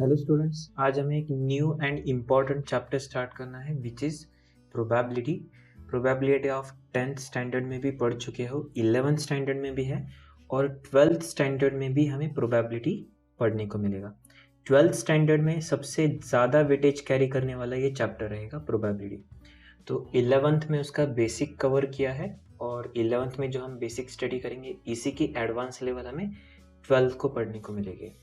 Hello students, आज हमें एक new and important chapter start करना है which is probability. Probability of 10th standard में भी पढ़ चुके हो, 11th स्टैंडर्ड में भी है और 12th स्टैंडर्ड में भी हमें प्रोबेबिलिटी पढ़ने को मिलेगा। 12th स्टैंडर्ड में सबसे ज़्यादा वेटेज कैरी करने वाला ये चैप्टर रहेगा प्रोबेबिलिटी। तो 11th में उसका बेसिक कवर किया है और 11th में जो हम बेसिक स्टडी करेंगे इसी की एडवांस लेवल हमें 12th को पढ़ने को मिलेगी।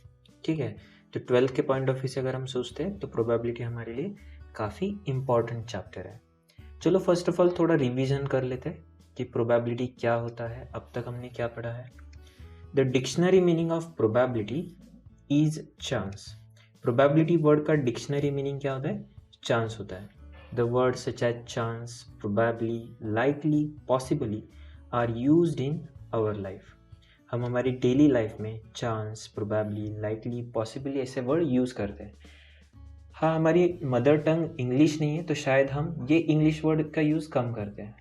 ठीक है, तो 12th के पॉइंट ऑफ व्यू से अगर हम सोचते हैं तो प्रोबेबिलिटी हमारे लिए काफ़ी इम्पॉर्टेंट चैप्टर है। चलो फर्स्ट ऑफ ऑल थोड़ा रिवीजन कर लेते हैं कि प्रोबेबिलिटी क्या होता है, अब तक हमने क्या पढ़ा है। The dictionary meaning of probability is chance. Probability word का डिक्शनरी मीनिंग क्या होता है? चांस होता है। The word such as chance, probably, likely, possibly are used in our life. हम हमारी डेली लाइफ में चांस, प्रोबेबली, लाइकली, पॉसिबली ऐसे वर्ड यूज़ करते हैं। हाँ, हमारी मदर टंग इंग्लिश नहीं है तो शायद हम ये इंग्लिश वर्ड का यूज़ कम करते हैं।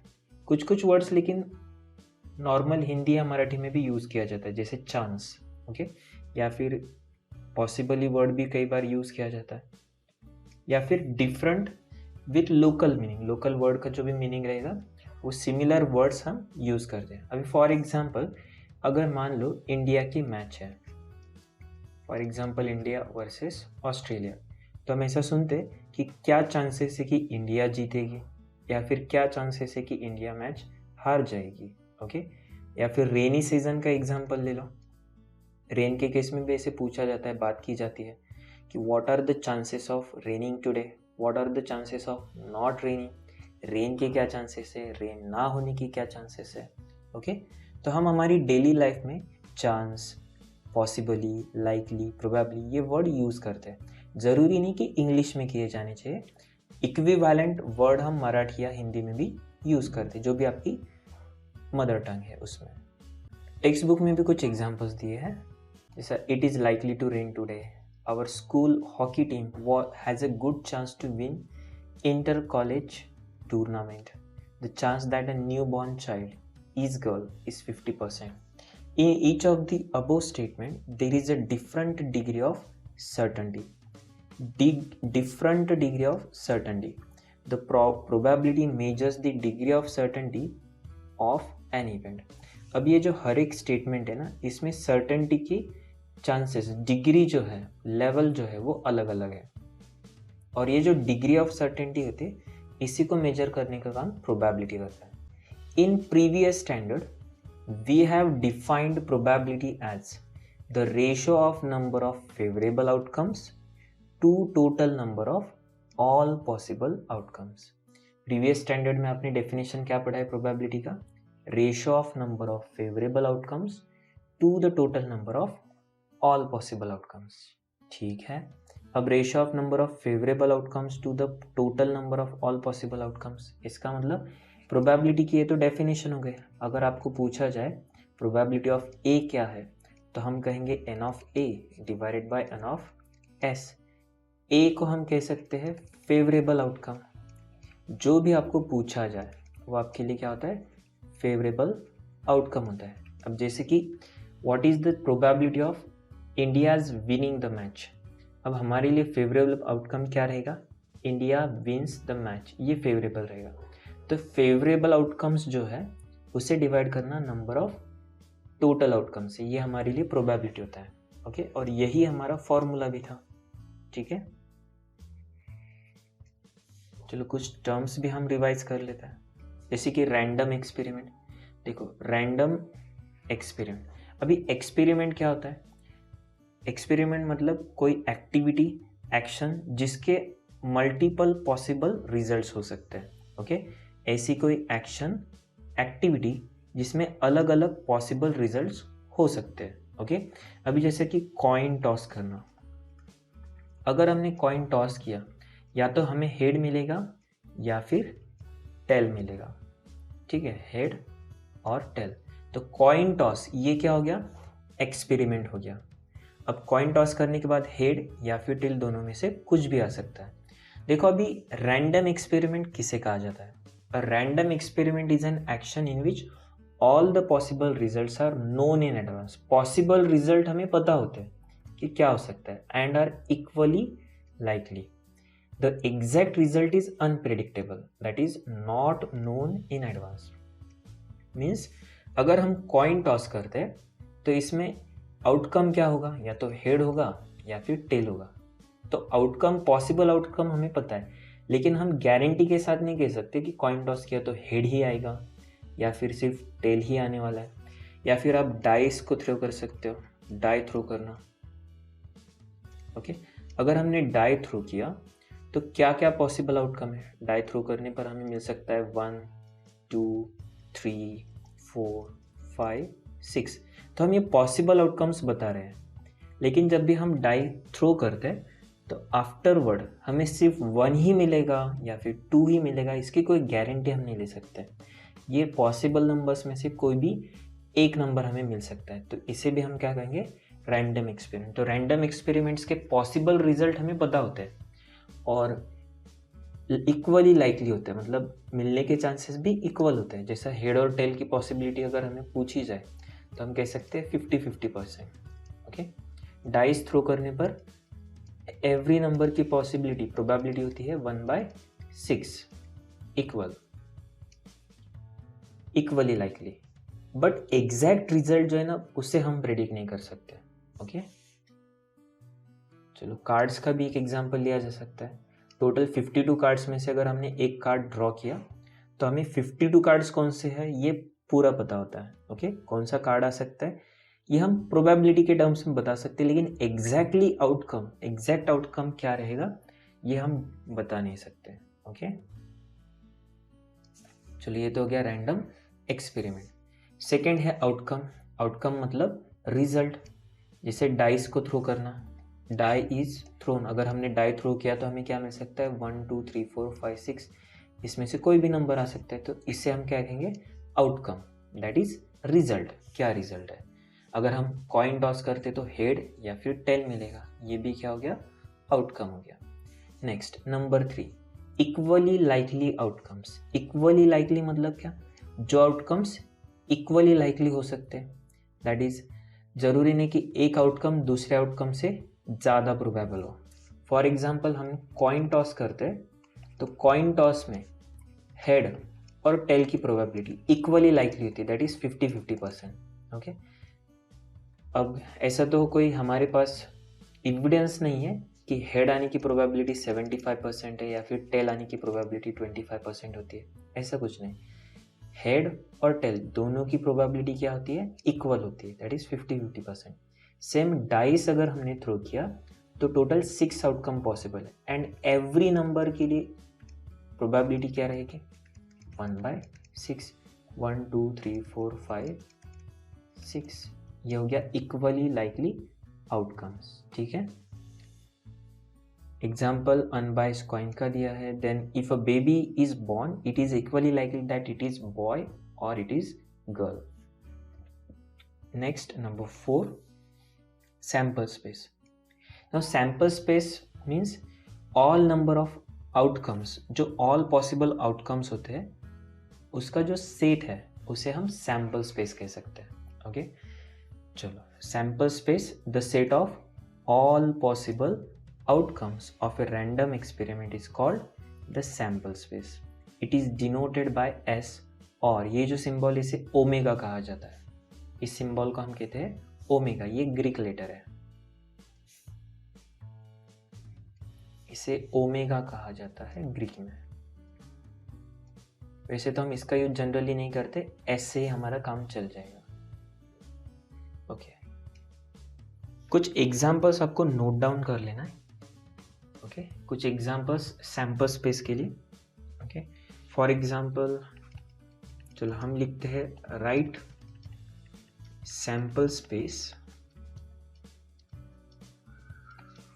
कुछ कुछ वर्ड्स लेकिन नॉर्मल हिंदी या मराठी में भी यूज़ किया जाता है, जैसे चांस, ओके, या फिर पॉसिबली वर्ड भी कई बार यूज़ किया जाता है, या फिर different with local meaning. Local word का जो भी मीनिंग रहेगा वो सिमिलर वर्ड्स हम यूज़ करते हैं। अभी फॉर एग्जाम्पल अगर मान लो इंडिया की मैच है, for example India versus Australia, तो हम ऐसा सुनते कि क्या चांसेस है कि इंडिया जीतेगी या फिर क्या चांसेस है कि इंडिया मैच हार जाएगी, ओके। या फिर रेनी सीजन का एग्जांपल ले लो। रेन के केस में भी ऐसे पूछा जाता है, बात की जाती है कि what are the chances of raining today, what are the chances of not raining. Rain के क्या चांसेस है, रेन ना होने की क्या चांसेस है, ओके। तो हम हमारी डेली लाइफ में चांस, पॉसिबली, लाइकली, प्रोबेबली ये वर्ड यूज़ करते हैं। ज़रूरी नहीं कि इंग्लिश में किए जाने चाहिए, इक्विवेलेंट वर्ड हम मराठी या हिंदी में भी यूज़ करते हैं, जो भी आपकी मदर टंग है उसमें। टेक्स्ट बुक में भी कुछ एग्जांपल्स दिए हैं, जैसा it is likely to rain today, our school hockey team has a good chance to win inter college tournament, the chance that a new born child is girl is 50%. In each of the above statement, there is a different degree of certainty. Different degree of certainty. The probability measures the degree of certainty of an event. अब ये जो हर एक statement है ना, इसमें certainty की chances, degree जो है, लेवल जो है वो अलग अलग है, और ये जो डिग्री ऑफ सर्टेनिटी होती है इसी को मेजर करने का काम प्रोबेबिलिटी करता है। In previous standard, we have defined probability as the ratio of number of favorable outcomes to total number of all possible outcomes. Previous standard में आपने definition क्या पढ़ा है probability का? Ratio of number of favorable outcomes to the total number of all possible outcomes. ठीक है, अब ratio of number of favorable outcomes to the total number of all possible outcomes, इसका मतलब प्रोबेबिलिटी की ये तो डेफिनेशन हो गई। अगर आपको पूछा जाए प्रोबेबिलिटी ऑफ ए क्या है, तो हम कहेंगे N of A divided by N of S. A को हम कह सकते हैं फेवरेबल आउटकम। जो भी आपको पूछा जाए वो आपके लिए क्या होता है? फेवरेबल आउटकम होता है। अब जैसे कि what is the probability of India's winning the match, अब हमारे लिए फेवरेबल आउटकम क्या रहेगा? इंडिया विंस द मैच, ये फेवरेबल रहेगा। तो फेवरेबल आउटकम्स जो है उसे डिवाइड करना नंबर ऑफ टोटल आउटकम से, ये हमारे लिए प्रोबेबिलिटी होता है, ओके। और यही हमारा फॉर्मूला भी था, ठीक है। चलो कुछ टर्म्स भी हम रिवाइज कर लेते हैं, जैसे कि रैंडम एक्सपेरिमेंट। देखो रैंडम एक्सपेरिमेंट, अभी एक्सपेरिमेंट क्या होता है? एक्सपेरिमेंट मतलब कोई एक्टिविटी, एक्शन जिसके मल्टीपल पॉसिबल रिजल्ट्स हो सकते हैं, ओके। ऐसी कोई एक्शन, एक्टिविटी जिसमें अलग अलग पॉसिबल रिजल्ट्स हो सकते हैं, ओके। अभी जैसे कि कॉइन टॉस करना, अगर हमने कॉइन टॉस किया या तो हमें हेड मिलेगा या फिर टेल मिलेगा, ठीक है, हेड और टेल। तो कॉइन टॉस ये क्या हो गया? एक्सपेरिमेंट हो गया। अब कॉइन टॉस करने के बाद हेड या फिर टेल दोनों में से कुछ भी आ सकता है। देखो अभी रैंडम एक्सपेरिमेंट किसे कहा जाता है? A random experiment is an action in which all the possible results are known in advance. Possible result हमें पता होते हैं कि क्या हो सकता है, and are equally likely. The exact result is unpredictable, that is not known in advance. Means अगर हम कॉइन टॉस करते हैं तो इसमें आउटकम क्या होगा, या तो हेड होगा या फिर टेल होगा. तो आउटकम, पॉसिबल आउटकम हमें पता है, लेकिन हम गारंटी के साथ नहीं कह सकते कि कॉइन टॉस किया तो हेड ही आएगा या फिर सिर्फ टेल ही आने वाला है. या फिर आप डाइस को थ्रो कर सकते हो, डाई थ्रो करना. ओके, अगर हमने डाई थ्रो किया तो क्या क्या पॉसिबल आउटकम है. डाई थ्रो करने पर हमें मिल सकता है 1 2 3 4 5 6. तो हम ये पॉसिबल आउटकम्स बता रहे हैं, लेकिन जब भी हम डाई थ्रो करते हैं तो आफ्टरवर्ड हमें सिर्फ 1 ही मिलेगा या फिर 2 ही मिलेगा, इसकी कोई गारंटी हम नहीं ले सकते. ये पॉसिबल नंबर्स में से कोई भी एक नंबर हमें मिल सकता है, तो इसे भी हम क्या कहेंगे, रैंडम एक्सपेरिमेंट. तो रैंडम एक्सपेरिमेंट्स के पॉसिबल रिजल्ट हमें पता होते हैं और इक्वली लाइकली होते हैं, मतलब मिलने के चांसेस भी इक्वल होते हैं. जैसा हेड और टेल की पॉसिबिलिटी अगर हमें पूछी जाए तो हम कह सकते हैं 50-50%. ओके, डाइस थ्रो करने पर एवरी नंबर की पॉसिबिलिटी, प्रोबेबिलिटी होती है 1/6, equally likely. But exact result जो है ना, उसे हम प्रेडिक्ट नहीं कर सकते. ओके, चलो कार्ड्स का भी एक एग्जांपल लिया जा सकता है. टोटल 52 कार्ड्स में से अगर हमने एक कार्ड ड्रॉ किया तो हमें 52 कार्ड्स कौन से हैं ये पूरा पता होता है. ओके, कौन सा कार्ड आ सकता है ये हम प्रोबेबिलिटी के टर्म्स में बता सकते हैं, लेकिन एग्जैक्ट आउटकम क्या रहेगा ये हम बता नहीं सकते. ओके, चलिए ये तो हो गया रैंडम एक्सपेरिमेंट. सेकेंड है आउटकम मतलब रिजल्ट. जैसे डाइस को थ्रो करना, डाई इज थ्रोन. अगर हमने डाई थ्रो किया तो हमें क्या मिल सकता है, 1 2 3 4 5 6, इसमें से कोई भी नंबर आ सकता है. तो इससे हम क्या कहेंगे, आउटकम, दैट इज रिजल्ट. क्या रिजल्ट है. अगर हम कॉइन टॉस करते तो हेड या फिर टेल मिलेगा, ये भी क्या हो गया, आउटकम हो गया. Next number 3, equally likely outcomes. Equally likely मतलब क्या, जो आउटकम्स इक्वली लाइकली हो सकते हैं. दैट इज जरूरी नहीं कि एक आउटकम दूसरे आउटकम से ज़्यादा प्रोबेबल हो. फॉर एग्जाम्पल हम कॉइन टॉस करते हैं तो कॉइन टॉस में हेड और टेल की प्रोबेबिलिटी इक्वली लाइकली होती है, दैट इज 50-50%. ओके, अब ऐसा तो कोई हमारे पास एविडेंस नहीं है कि हेड आने की प्रोबेबिलिटी 75% है या फिर टेल आने की प्रोबेबिलिटी 25% होती है, ऐसा कुछ नहीं. हेड और टेल दोनों की प्रोबेबिलिटी क्या होती है, इक्वल होती है, दैट इज 50-50%. सेम डाइस अगर हमने थ्रो किया तो टोटल 6 आउटकम पॉसिबल है, एंड एवरी नंबर के लिए प्रोबेबिलिटी क्या रहेगी, 1/6. 1 2 3 4 5 6, ये हो गया इक्वली लाइकली आउटकम्स. ठीक है, एग्जाम्पल अनबाइस्ड कॉइन का दिया है. Then if a baby is born it is equally likely that it is boy और it is girl. Next number 4, sample space. Now sample space means all number of outcomes, जो all possible outcomes होते हैं उसका जो set है उसे हम sample space कह सकते हैं. ओके, चलो sample space, the set of all possible outcomes of a random experiment is called the sample space. It is denoted by S, और ये जो सिंबल इसे ओमेगा कहा जाता है. इस सिंबल को हम कहते हैं ओमेगा, ये ग्रीक लेटर है, इसे ओमेगा कहा जाता है ग्रीक में. वैसे तो हम इसका यूज जनरली नहीं करते, एस से हमारा काम चल जाएगा. ओके, कुछ एग्जाम्पल्स आपको नोट डाउन कर लेना है. ओके, कुछ एग्जाम्पल्स सैम्पल स्पेस के लिए. ओके, फॉर एग्जाम्पल चलो हम लिखते हैं right sample space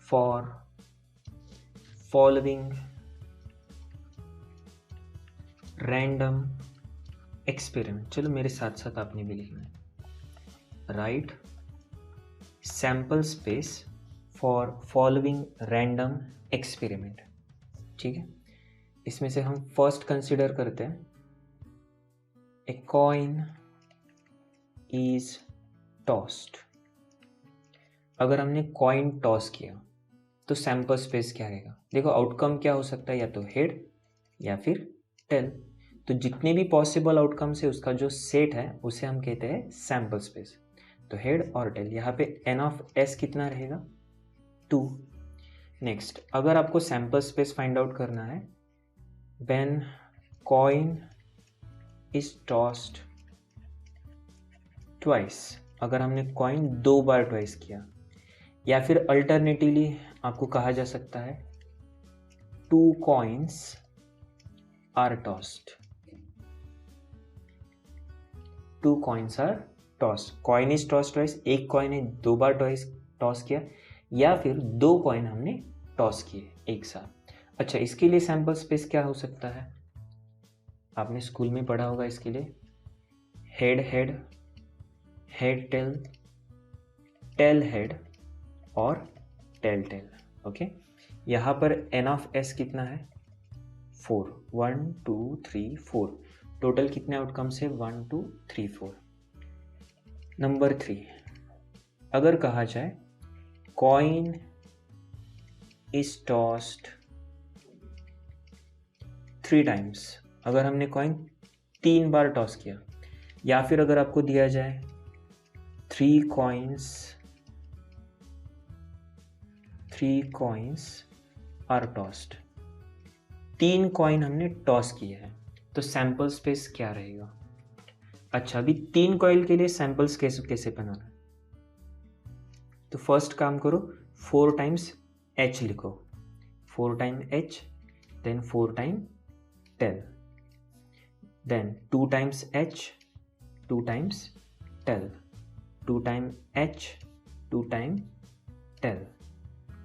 for following random experiment. चलो मेरे साथ साथ आपने भी लिखना है, right sample space for following random experiment. ठीक है, इसमें से हम फर्स्ट कंसिडर करते हैं, ए कॉइन इज टॉस्ड. अगर हमने कॉइन टॉस किया तो सैंपल स्पेस क्या रहेगा? देखो आउटकम क्या हो सकता है, या तो हेड या फिर टेल। तो जितने भी पॉसिबल आउटकम्स है उसका जो सेट है उसे हम कहते हैं सैंपल स्पेस। तो हेड और टेल, यहाँ पे एन ऑफ एस कितना रहेगा? 2। नेक्स्ट, अगर आपको सैंपल स्पेस फाइंड आउट करना है when coin is tossed twice, अगर हमने कॉइन 2 बार ट्वाइस किया, या फिर अल्टरनेटिवली आपको कहा जा सकता है 2 coins are tossed, 2 coins are tossed, coin is toss twice, एक कॉइन है 2 बार टॉस किया, या फिर 2 कॉइन हमने टॉस किए एक साथ। अच्छा, इसके लिए सैंपल स्पेस क्या हो सकता है? आपने स्कूल में पढ़ा होगा इसके लिए head head, head tail, tail head और टेल टेल। ओके, यहाँ पर एन ऑफ एस कितना है? 4। 1 2 3 4, टोटल कितने आउटकम्स है? 1 2 3 4। नंबर 3, अगर कहा जाए कॉइन इज टॉस्ड 3 टाइम्स, अगर हमने कॉइन 3 बार टॉस किया, या फिर अगर आपको दिया जाए 3 coins are tossed, 3 कॉइन हमने टॉस किए हैं, तो सैंपल स्पेस क्या रहेगा? अच्छा, अभी 3 कॉइन के लिए सैंपल्स कैसे बनाना है? तो फर्स्ट काम करो, 4 टाइम्स एच लिखो, 4 time H, then 4 time tail, then 2 times H, 2 times tail, 2 time H, 2 time tail.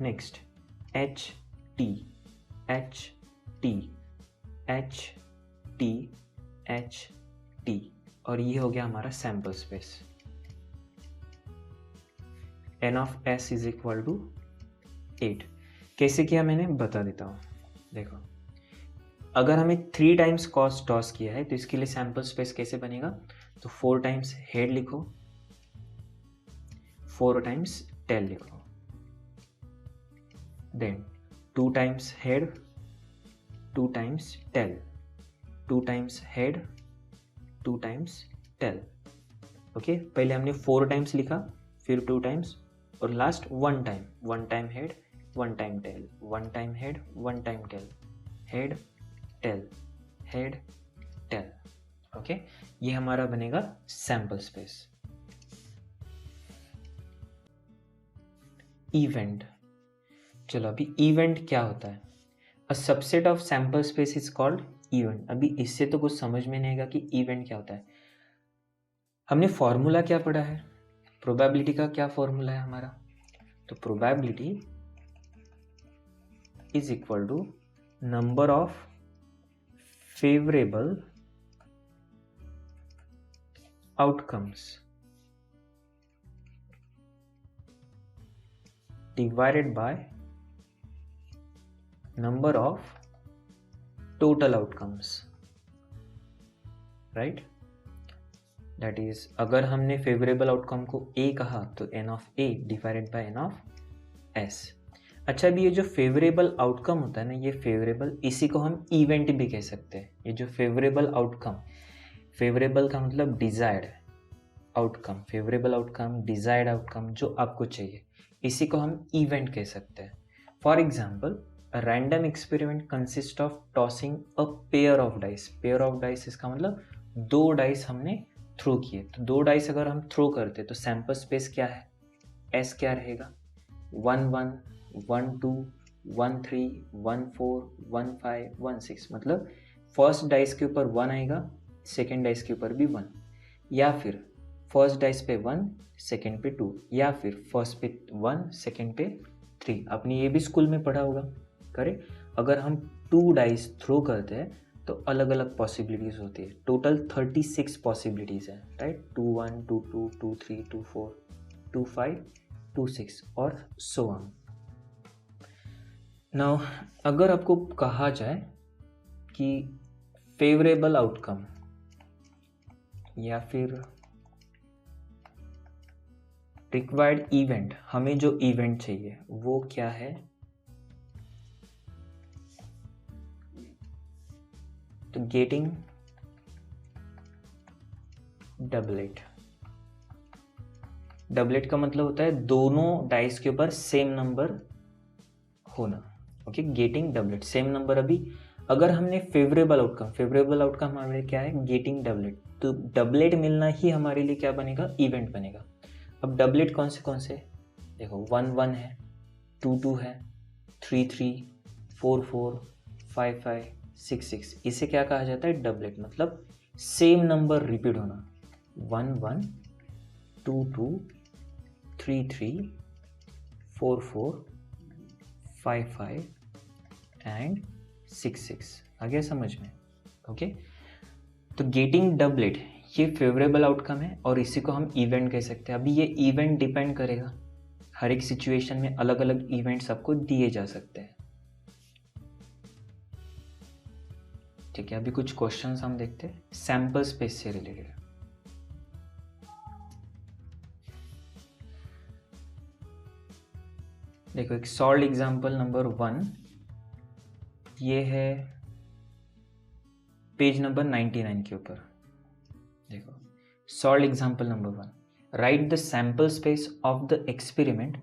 Next H T, H T, H T, H T, और ये हो गया हमारा sample space. N of S is equal to 8। कैसे किया मैंने बता देता हूँ। देखो, अगर हमें 3 टाइम्स कॉस टॉस किया है तो इसके लिए सैंपल स्पेस कैसे बनेगा? तो 4 टाइम्स हेड लिखो, 4 टाइम्स टेल लिखो, then 2 times head, 2 times tail, 2 times head, 2 times tail। Okay, पहले हमने 4 टाइम्स लिखा, फिर 2 टाइम्स, और last 1 time, 1 time head, 1 time tail, 1 time head, 1 time tail, head tail, head tail. Okay, ये हमारा बनेगा सैंपल स्पेस। इवेंट, चलो अभी इवेंट क्या होता है? A subset of sample space is called event. अभी इससे तो कुछ समझ में नहीं आएगा कि इवेंट क्या होता है। हमने फॉर्मूला क्या पढ़ा है? प्रोबेबिलिटी का क्या फॉर्मूला है हमारा? तो probability is equal to number of favourable outcomes divided by number of total outcomes, right? That is, अगर हमने फेवरेबल आउटकम को A कहा तो n of A divided by n of S। अच्छा, अभी ये जो फेवरेबल आउटकम होता है ना, ये फेवरेबल, इसी को हम इवेंट भी कह सकते हैं। ये जो फेवरेबल आउटकम, फेवरेबल का मतलब desired outcome, favourable outcome, desired outcome जो आपको चाहिए, इसी को हम इवेंट कह सकते हैं। For example, a random experiment consists of tossing a pair of dice। pair of dice इसका मतलब 2 डाइस हमने थ्रो किए, तो 2 डाइस अगर हम थ्रो करते तो सैंपल स्पेस क्या है? एस क्या रहेगा? 1 1 1 2 1 3 1 4 1 5 1 6, मतलब फर्स्ट डाइस के ऊपर 1 आएगा, सेकेंड डाइस के ऊपर भी 1, या फिर फर्स्ट डाइस पे 1, सेकेंड पे 2, या फिर फर्स्ट पे 1, सेकेंड पे 3। आपने ये भी स्कूल में पढ़ा होगा। करें, अगर हम 2 डाइस थ्रो करते हैं तो अलग अलग पॉसिबिलिटीज होती है। टोटल 36 पॉसिबिलिटीज है, राइट? 2 1 2 2 2 3 2 4 2 5 2 6 और सो ऑन। नाउ अगर आपको कहा जाए कि फेवरेबल आउटकम या फिर रिक्वायर्ड इवेंट, हमें जो इवेंट चाहिए वो क्या है, तो गेटिंग डबलेट। डबलेट का मतलब होता है दोनों डाइस के ऊपर सेम नंबर होना। Okay, getting doublet, same number. अभी अगर हमने फेवरेबल आउटकम हमारे क्या है, गेटिंग डबलेट, तो डबलेट मिलना ही हमारे लिए क्या बनेगा, इवेंट बनेगा। अब डबलेट कौन से देखो, 1 1 है, 2 2 है, 3 3, 4 4, 5 5, 6 6, इसे क्या कहा जाता है, डबलेट। मतलब सेम नंबर रिपीट होना, 1 1, 2 2, 3 3, 4 4, 5 5 एंड 6 6। आ गया समझ में? ओके, तो गेटिंग डबलेट ये फेवरेबल आउटकम है और इसी को हम इवेंट कह सकते हैं। अभी ये इवेंट डिपेंड करेगा, हर एक सिचुएशन में अलग अलग इवेंट्स आपको दिए जा सकते हैं। ठीक है, अभी कुछ क्वेश्चंस हम देखते हैं सैंपल स्पेस से रिलेटेड। देखो, एक सॉल्व एग्जांपल नंबर 1, ये है पेज नंबर 99 के ऊपर। देखो, solve example number 1, right the sample space of the experiment,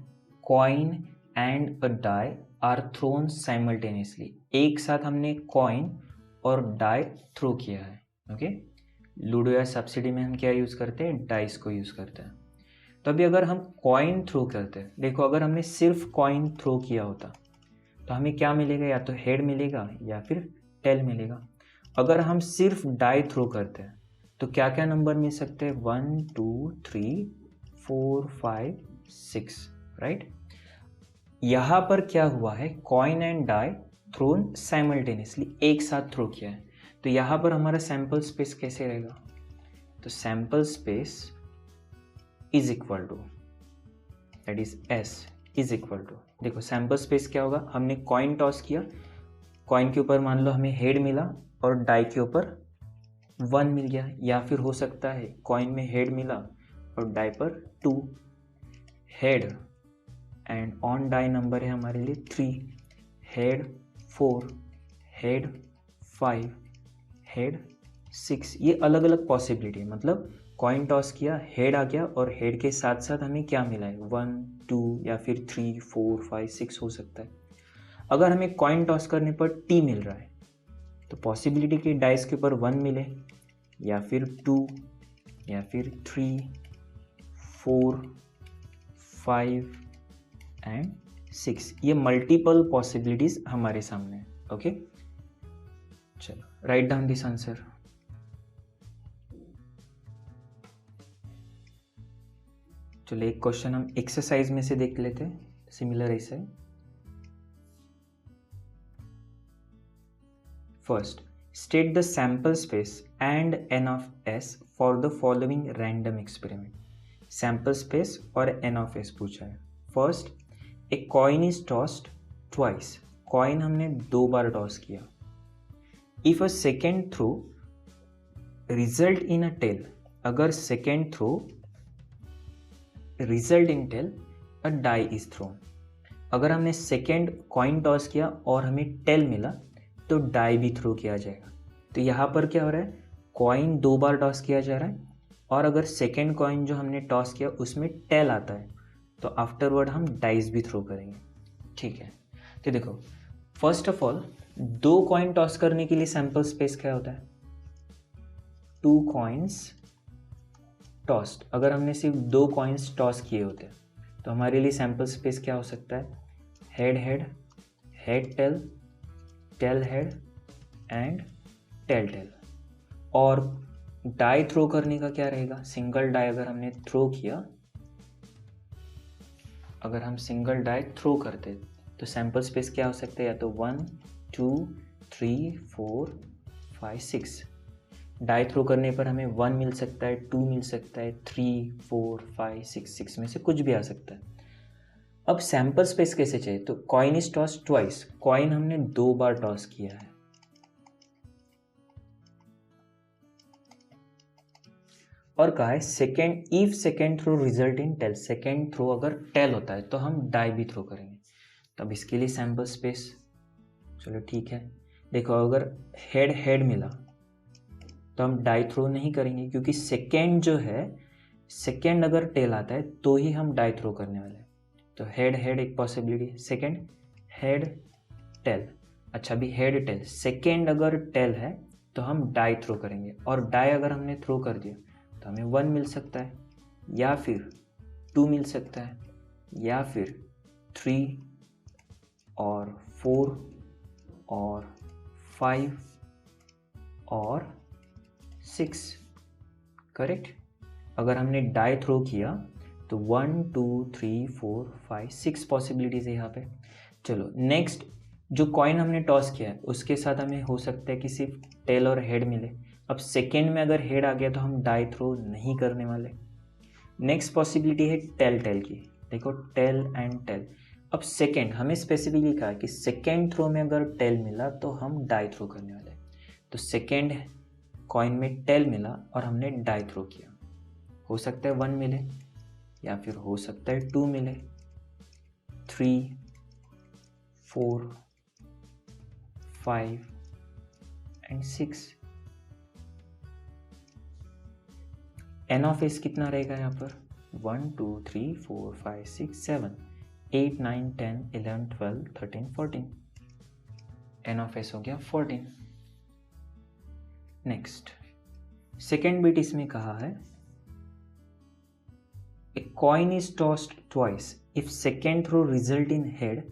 coin and a die are thrown simultaneously. एक साथ हमने कॉइन और डाई थ्रो किया है। ओके, लूडो या सब्सिडी में हम क्या यूज़ करते हैं, डाइस को यूज़ करते हैं। तो अभी अगर हम कॉइन थ्रो करते हैं, देखो अगर हमने सिर्फ कॉइन थ्रो किया होता तो हमें क्या मिलेगा, या तो हेड मिलेगा या फिर टेल मिलेगा। अगर हम सिर्फ डाई थ्रो करते हैं तो क्या क्या नंबर मिल सकते हैं, 1 2 3 4 5 6, राइट। यहाँ पर क्या हुआ है, coin and die thrown simultaneously, एक साथ थ्रो किया है। तो यहाँ पर हमारा सैंपल स्पेस कैसे रहेगा, तो sample space is equal to, that is S is equal to, देखो सैंपल स्पेस क्या होगा, हमने कॉइन टॉस किया, कॉइन के ऊपर मान लो हमें हेड मिला और डाई के ऊपर 1 मिल गया, या फिर हो सकता है कॉइन में हेड मिला और डाई पर 2, head and on die number है हमारे लिए 3, हेड 4, हेड 5, हेड 6। ये अलग अलग पॉसिबिलिटी है, मतलब कॉइन टॉस किया, हेड आ गया और हेड के साथ साथ हमें क्या मिला है, 1 2 या फिर 3 4 5 6 हो सकता है। अगर हमें कॉइन टॉस करने पर टी मिल रहा है तो पॉसिबिलिटी कि डाइस के ऊपर 1 मिले या फिर 2 या फिर 3 4 5 एंड 6, ये मल्टीपल पॉसिबिलिटीज हमारे सामने है। ओके, चलो राइट डाउन दिस आंसर। चलो एक क्वेश्चन हम एक्सरसाइज में से देख लेते हैं, सिमिलर ऐसे। First, state the sample space and n of s for the following random experiment. Sample space और n of s पूछा है। First, a coin is tossed twice. Coin हमने 2 बार टॉस किया। If a second throw result in a tail, अगर second throw result in tail, a die is thrown. अगर हमने second coin toss किया और हमें टेल मिला तो डाई भी थ्रो किया जाएगा। तो यहाँ पर क्या हो रहा है, कॉइन 2 बार टॉस किया जा रहा है और अगर सेकेंड कॉइन जो हमने टॉस किया उसमें टेल आता है तो आफ्टरवर्ड हम डाइस भी थ्रो करेंगे। ठीक है, तो देखो first of all 2 coin toss करने के लिए सैंपल स्पेस क्या होता है, 2 कॉइन्स टॉस्ड। अगर हमने सिर्फ 2 कॉइन्स टॉस किए होते तो हमारे लिए सैंपल स्पेस क्या हो सकता है, head head, head tail, tail head and tail tail. और डाई थ्रो करने का क्या रहेगा, सिंगल डाई अगर हमने थ्रो किया, अगर हम सिंगल डाई थ्रो करते तो सैंपल स्पेस क्या हो सकता है, या तो 1 2 3 4 5 6। डाई थ्रो करने पर हमें 1 मिल सकता है, 2 मिल सकता है, 3 4 5 6, 6 में से कुछ भी आ सकता है। अब सैंपल स्पेस कैसे चाहिए, तो coin is toss twice, coin हमने 2 बार टॉस किया है। और कहा है second, if second throw result in tail, second throw अगर टेल होता है तो हम डाई भी थ्रो करेंगे। तो अब इसके लिए सैम्पल स्पेस, चलो ठीक है। देखो अगर हेड हेड मिला तो हम डाई थ्रो नहीं करेंगे, क्योंकि सेकेंड जो है, सेकेंड अगर टेल आता है तो ही हम डाई थ्रो करने वाले हैं। तो हेड हेड एक पॉसिबिलिटी है, सेकेंड हेड टेल। अच्छा अभी हेड टेल, सेकेंड अगर टेल है तो हम डाई थ्रो करेंगे, और डाई अगर हमने थ्रो कर दिया तो हमें 1 मिल सकता है, या फिर 2 मिल सकता है, या फिर 3 और 4 और 5 और 6, करेक्ट। अगर हमने डाई थ्रो किया तो 1 2 3 4 5 6 पॉसिबिलिटीज़ है यहाँ पे। चलो नेक्स्ट, जो कॉइन हमने टॉस किया है उसके साथ हमें हो सकता है कि सिर्फ टेल और हेड मिले। अब सेकेंड में अगर हेड आ गया तो हम डाई थ्रो नहीं करने वाले। नेक्स्ट पॉसिबिलिटी है टेल टेल की, देखो टेल एंड टेल। अब सेकेंड हमें स्पेसिफिकली कहा कि सेकेंड थ्रो में अगर टेल मिला तो हम डाई थ्रो करने वाले। तो सेकेंड कॉइन में टेल मिला और हमने डाई थ्रो किया, हो सकता है 1 मिले, या फिर हो सकता है 2 मिले, 3 4 5 एंड 6। एन ऑफ एस कितना रहेगा यहाँ पर, 1 2 3 4 5 6 7 8 9 10 11 12 13 14। एन ऑफ एस हो गया 14। नेक्स्ट सेकेंड बिट इसमें कहा है A coin is tossed twice, if second throw result in head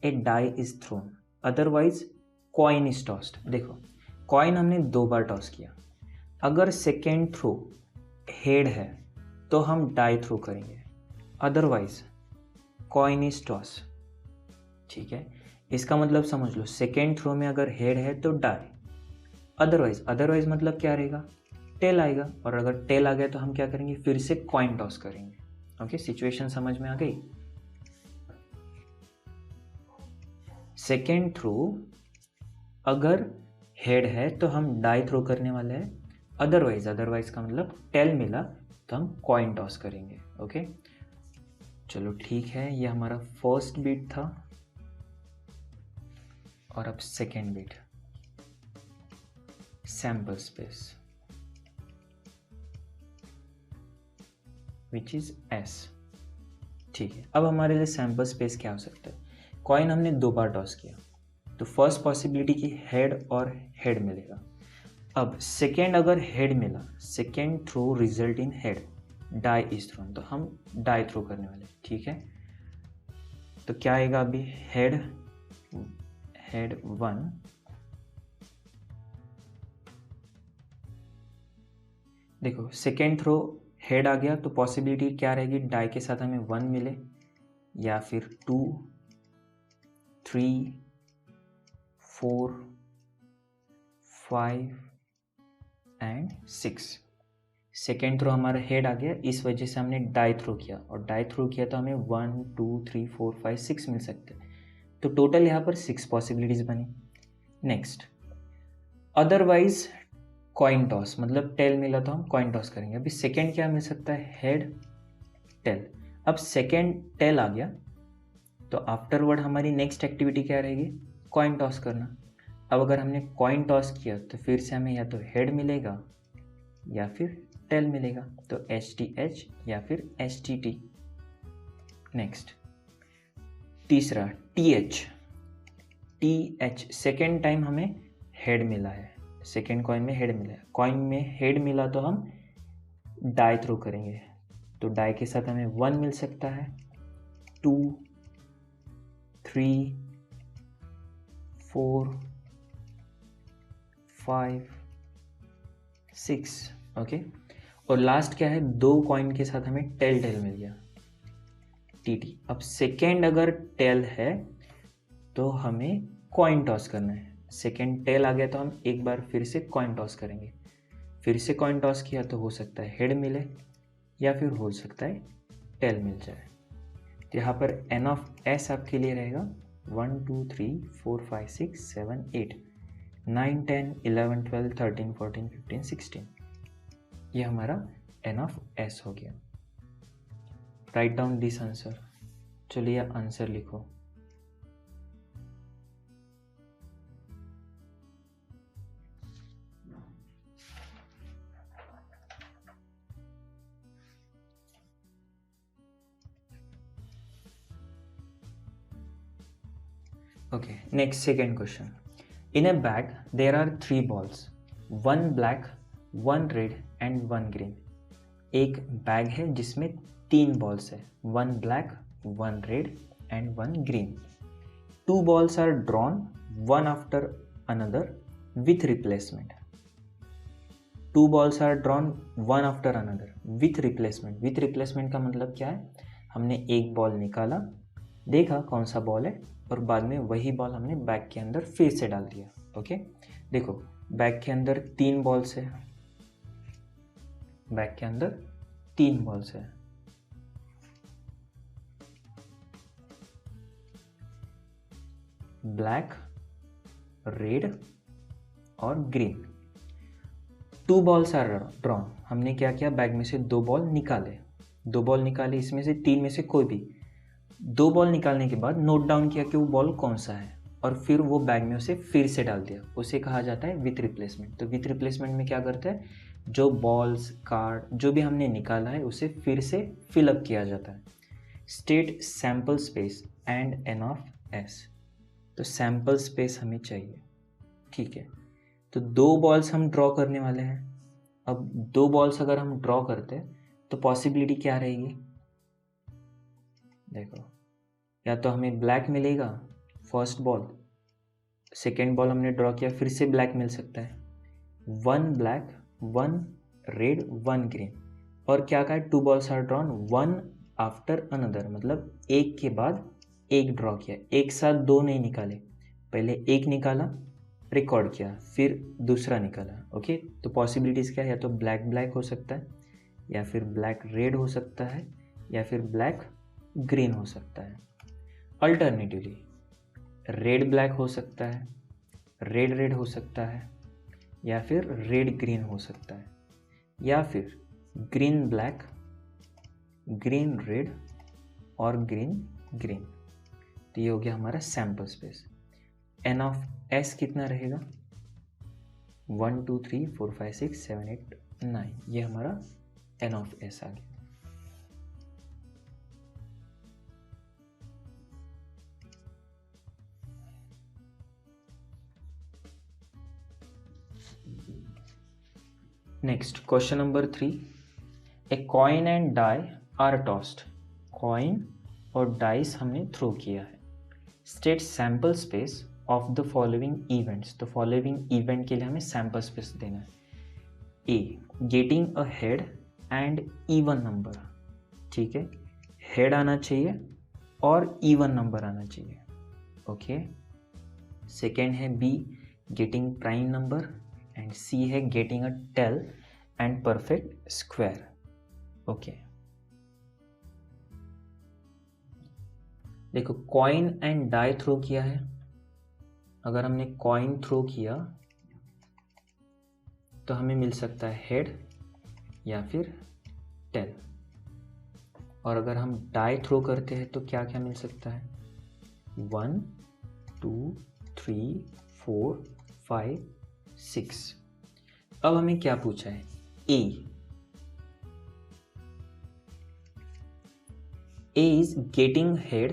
a die is thrown, otherwise coin is tossed. देखो कॉइन हमने 2 बार टॉस किया, अगर सेकेंड थ्रो हेड है तो हम डाई थ्रो करेंगे, अदरवाइज कॉइन इज टॉस। ठीक है, इसका मतलब समझ लो, सेकेंड थ्रो में अगर हेड है तो डाई, अदरवाइज मतलब क्या रहेगा, टेल आएगा, और अगर टेल आ गया तो हम क्या करेंगे, फिर से कॉइन टॉस करेंगे। ओके, सिचुएशन समझ में आ गई। सेकेंड थ्रो अगर हेड है तो हम डाई थ्रो करने वाले हैं, अदरवाइज का मतलब टेल मिला तो हम कॉइन टॉस करेंगे। ओके चलो ठीक है, ये हमारा फर्स्ट बीट था, और अब second bit, sample space which is S. ठीक है, अब हमारे लिए सैम्पल स्पेस क्या हो सकता है, कॉइन हमने 2 बार टॉस किया, तो फर्स्ट पॉसिबिलिटी की हेड और हेड मिलेगा। अब सेकेंड अगर हेड मिला, second throw result in head, die is thrown, तो हम डाई थ्रो करने वाले। ठीक है, तो क्या आएगा अभी, हेड 1, देखो सेकेंड थ्रो हेड आ गया तो पॉसिबिलिटी क्या रहेगी, डाई के साथ हमें 1 मिले, या फिर 2 3 4 5 एंड 6। सेकेंड थ्रो हमारा हेड आ गया, इस वजह से हमने डाई थ्रो किया, और डाई थ्रो किया तो हमें 1 2 3 4 5 6 मिल सकते हैं। तो टोटल यहाँ पर 6 पॉसिबिलिटीज बनी। नेक्स्ट, अदरवाइज कॉइन टॉस, मतलब टेल मिला तो हम कॉइन टॉस करेंगे। अभी सेकेंड क्या मिल सकता है, हेड टेल। अब सेकेंड टेल आ गया तो आफ्टरवर्ड हमारी नेक्स्ट एक्टिविटी क्या रहेगी, कॉइन टॉस करना। अब अगर हमने कॉइन टॉस किया तो फिर से हमें या तो हेड मिलेगा या फिर टेल मिलेगा, तो HTH या फिर HTT। नेक्स्ट तीसरा TH, सेकेंड टाइम हमें हेड मिला है, सेकेंड कॉइन में हेड मिला है, कॉइन में हेड मिला तो हम डाई थ्रो करेंगे, तो डाई के साथ हमें 1 मिल सकता है, 2 3 4 5 6। ओके, और लास्ट क्या है, 2 कॉइन के साथ हमें टेल मिल गया, TT। अब सेकेंड अगर टेल है तो हमें कॉइन टॉस करना है, सेकेंड टेल आ गया तो हम एक बार फिर से कॉइन टॉस करेंगे, फिर से कॉइन टॉस किया तो हो सकता है हेड मिले या फिर हो सकता है टेल मिल जाए। तो यहाँ पर एन ऑफ एस आपके लिए रहेगा 1 2 3 4 5 6 7 8 9 10 11 12 13 14 15 16। ये हमारा एन ऑफ एस हो गया। Write down this answer. चलिए आंसर लिखो। Okay, next second question. In a bag, there are 3 balls, one black, one red and one green. एक बैग है जिसमें 3 बॉल्स है, one black, one red and one green. 2 balls are drawn one after another with replacement. 2 balls are drawn one after another with replacement. With replacement का मतलब क्या है? हमने एक बॉल निकाला, देखा कौन सा बॉल है और बाद में वही बॉल हमने बैग के अंदर फिर से डाल दिया। ओके, देखो बैग के अंदर 3 बॉल्स है, बैग के अंदर 3 बॉल्स है। ब्लैक, रेड और ग्रीन। 2 balls are drawn. हमने क्या किया, बैग में से 2 बॉल निकाले, 2 बॉल निकाले, इसमें से 3 में से कोई भी 2 बॉल निकालने के बाद नोट डाउन किया कि वो बॉल कौन सा है और फिर वो बैग में उसे फिर से डाल दिया, उसे कहा जाता है विथ रिप्लेसमेंट। तो विथ रिप्लेसमेंट में क्या करते हैं, जो बॉल्स, कार्ड जो भी हमने निकाला है उसे फिर से फिलअप किया जाता है। State sample space and N of S. तो सैम्पल स्पेस हमें चाहिए, ठीक है। तो 2 बॉल्स हम ड्रॉ करने वाले हैं। अब 2 बॉल्स अगर हम ड्रॉ करते हैं तो पॉसिबिलिटी क्या रहेगी, देखो, या तो हमें ब्लैक मिलेगा फर्स्ट बॉल, सेकेंड बॉल हमने ड्रॉ किया फिर से ब्लैक मिल सकता है, 1 ब्लैक, 1 रेड, 1 ग्रीन। और क्या कहा, 2 balls are drawn one after another, मतलब एक के बाद एक ड्रॉ किया, एक साथ 2 नहीं निकाले, पहले एक निकाला, रिकॉर्ड किया, फिर दूसरा निकाला। ओके, तो पॉसिबिलिटीज़ क्या है, या तो ब्लैक ब्लैक हो सकता है, या फिर ब्लैक रेड हो सकता है, या फिर ब्लैक ग्रीन हो सकता है। अल्टरनेटिवली रेड ब्लैक हो सकता है, रेड रेड हो सकता है, या फिर रेड ग्रीन हो सकता है, या फिर ग्रीन ब्लैक, ग्रीन रेड और ग्रीन ग्रीन। तो ये हो गया हमारा sample space. N of S कितना रहेगा, 1 2 3 4 5 6 7 8 9, ये हमारा एन ऑफ एस आ गया। Next question number 3। A coin and die are tossed. Coin और डाइस हमने थ्रो किया है। State sample space of the following events. तो फॉलोइंग इवेंट के लिए हमें सैम्पल स्पेस देना है। A, getting a head and even number, ठीक है, हेड आना चाहिए और इवन नंबर आना चाहिए। ओके, सेकेंड है B, getting prime number, and C है getting a tail and perfect square. Okay, देखो कॉइन एंड डाई थ्रो किया है। अगर हमने कॉइन थ्रो किया तो हमें मिल सकता है हेड या फिर टेल, और अगर हम डाई थ्रो करते हैं तो क्या क्या मिल सकता है, 1 2 3 4 5 6। अब हमें क्या पूछा है, A is getting head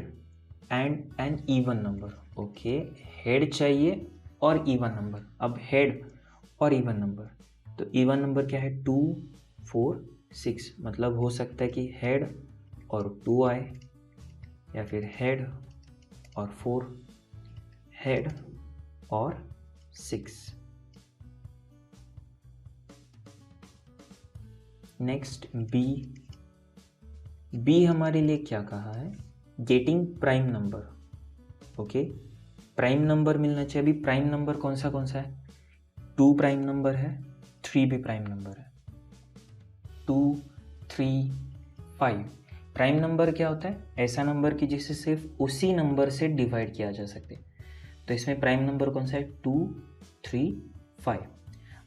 and an even number. Okay, head चाहिए और इवन नंबर। अब हेड और इवन नंबर, तो इवन नंबर क्या है, 2 4 6, मतलब हो सकता है कि हेड और 2 आए, या फिर हेड और 4, हेड और 6। नेक्स्ट बी हमारे लिए क्या कहा है, getting prime number. Okay, prime number मिलना चाहिए। अभी प्राइम नंबर कौन सा है, 2 प्राइम नंबर है, 3 भी प्राइम नंबर है, 2 3 5। प्राइम नंबर क्या होता है, ऐसा नंबर कि जिसे सिर्फ उसी नंबर से डिवाइड किया जा सकते। तो इसमें प्राइम नंबर कौन सा है, 2 3 5।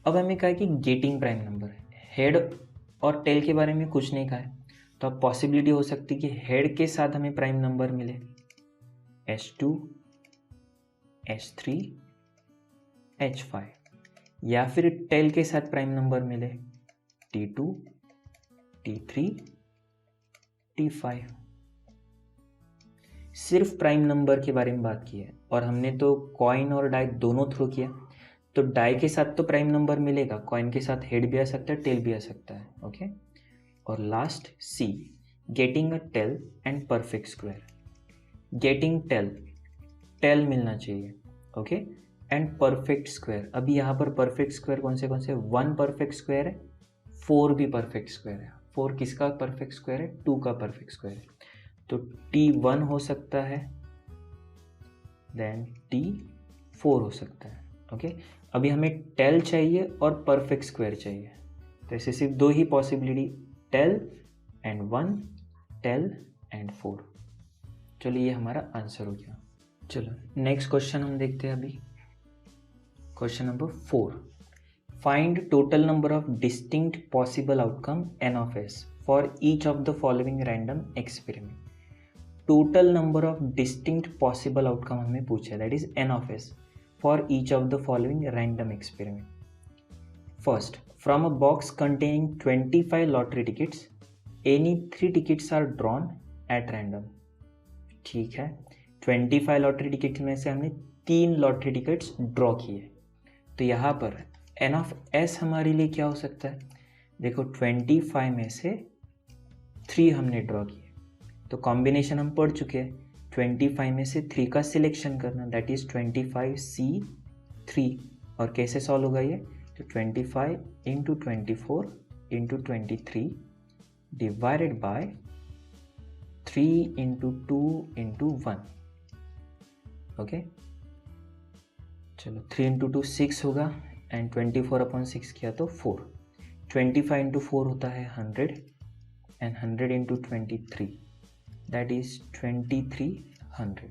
अब हमें कहा है कि गेटिंग प्राइम नंबर, हेड और टेल के बारे में कुछ नहीं कहा है, तो अब पॉसिबिलिटी हो सकती है कि हेड के साथ हमें प्राइम नंबर मिले H2, H3, H5, या फिर टेल के साथ प्राइम नंबर मिले T2, T3, T5। सिर्फ प्राइम नंबर के बारे में बात की है, और हमने तो कॉइन और डाई दोनों थ्रो किया, तो डाई के साथ तो प्राइम नंबर मिलेगा, कॉइन के साथ हेड भी आ सकता है, टेल भी आ सकता है। ओके, और last C, getting a tail and perfect square. Getting tail, tail मिलना चाहिए, ओके, एंड परफेक्ट स्क्वायर। अभी यहाँ पर परफेक्ट स्क्वायर कौन से 1 परफेक्ट स्क्वायर है, 4 भी परफेक्ट स्क्वायर है। 4 किसका परफेक्ट स्क्वायर है, 2 का परफेक्ट स्क्वायर है, तो T1 हो सकता है, देन T4 हो सकता है। ओके, अभी हमें टेल चाहिए और परफेक्ट स्क्वायर चाहिए, तो ऐसे सिर्फ 2 ही possibility, tail and 1, tail and 4। चलो ये हमारा आंसर हो गया। चलो नेक्स्ट क्वेश्चन हम देखते हैं अभी, question number 4। Find total number of distinct possible outcome n of s for each of the following random experiment. Total number of distinct possible outcome हमें पूछा है, that is n of s for each of the following random experiment. First, from a box containing 25 lottery tickets, any 3 tickets are drawn at random. ठीक है, 25 lottery ticket में से हमने 3 lottery tickets draw किए, तो यहाँ पर n of s हमारे लिए क्या हो सकता है, देखो 25 में से 3 हमने ड्रॉ किए, तो कॉम्बिनेशन हम पढ़ चुके हैं, 25 में से 3 का सिलेक्शन करना, दैट इज 25C3। और कैसे सॉल्व होगा ये, तो 25 into 24 into 23 divided by 3 into 2 into 1। Okay, चलो 3 इंटू 2 6 होगा, एंड 24/6 किया तो 4। 25 इंटू 4 होता है 100, एंड 100 इंटू 23 दैट इज 2300।